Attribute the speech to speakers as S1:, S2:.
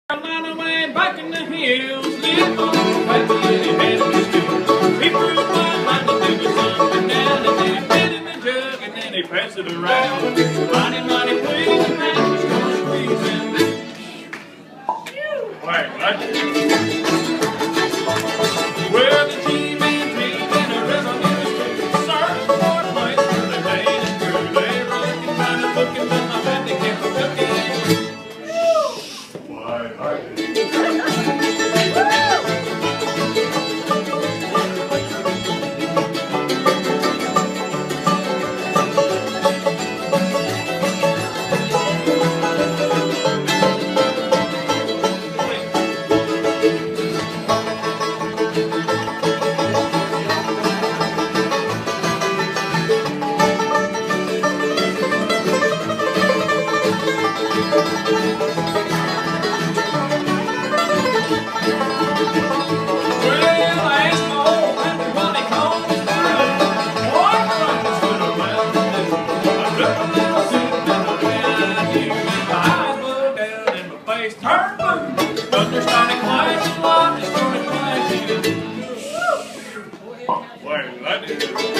S1: Carolina way back in the hills, lived on Pappy and he had a stew. He threw a fine like the devil something down and then put it in the jug and then he passed it around. Mighty, mighty please, and then was gonna squeeze him. Wait, what? Well, the G-Man team in a revolution searched for a place where they made it through. They were looking, kind of looking, but my bet they kept cooking. Turn blue, thunder started clashing, lightning started flashing. Wait, that is